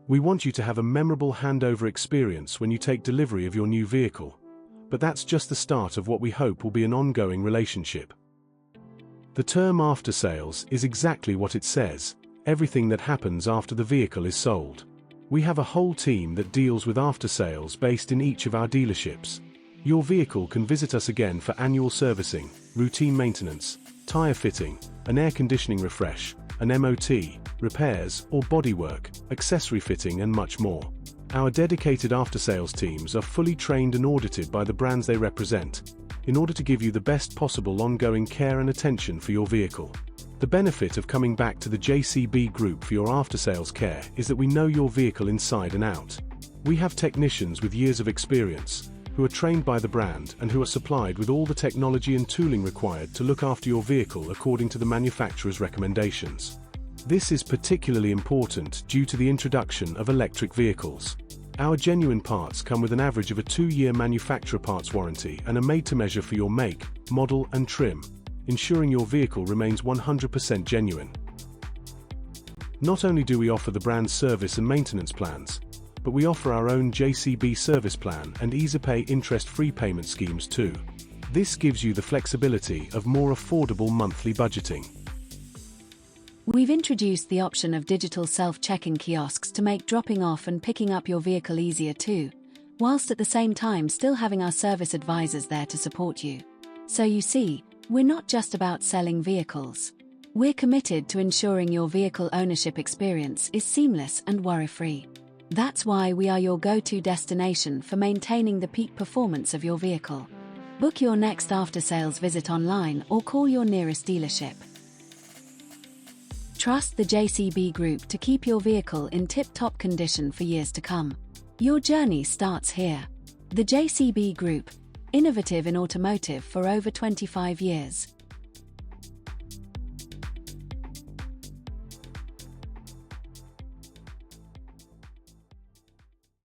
We want you to have a memorable handover experience when you take delivery of your new vehicle, but that's just the start of what we hope will be an ongoing relationship. The term after-sales is exactly what it says, everything that happens after the vehicle is sold. We have a whole team that deals with after-sales based in each of our dealerships. Your vehicle can visit us again for annual servicing, routine maintenance, tire fitting, an air conditioning refresh, an MOT, repairs or bodywork, accessory fitting and much more. Our dedicated after-sales teams are fully trained and audited by the brands they represent, in order to give you the best possible ongoing care and attention for your vehicle. The benefit of coming back to the JCB Group for your after-sales care is that we know your vehicle inside and out. We have technicians with years of experience, who are trained by the brand and who are supplied with all the technology and tooling required to look after your vehicle according to the manufacturer's recommendations. This is particularly important due to the introduction of electric vehicles. Our genuine parts come with an average of a 2-year manufacturer parts warranty and are made to measure for your make, model and trim, ensuring your vehicle remains 100% genuine. Not only do we offer the brand's service and maintenance plans, but we offer our own JCB service plan and EasyPay interest-free payment schemes too. This gives you the flexibility of more affordable monthly budgeting. We've introduced the option of digital self-checking kiosks to make dropping off and picking up your vehicle easier too, whilst at the same time still having our service advisors there to support you. So you see, we're not just about selling vehicles. We're committed to ensuring your vehicle ownership experience is seamless and worry-free. That's why we are your go-to destination for maintaining the peak performance of your vehicle. Book your next after-sales visit online or call your nearest dealership. Trust the JCB Group to keep your vehicle in tip-top condition for years to come. Your journey starts here. The JCB Group, innovative in automotive for over 25 years.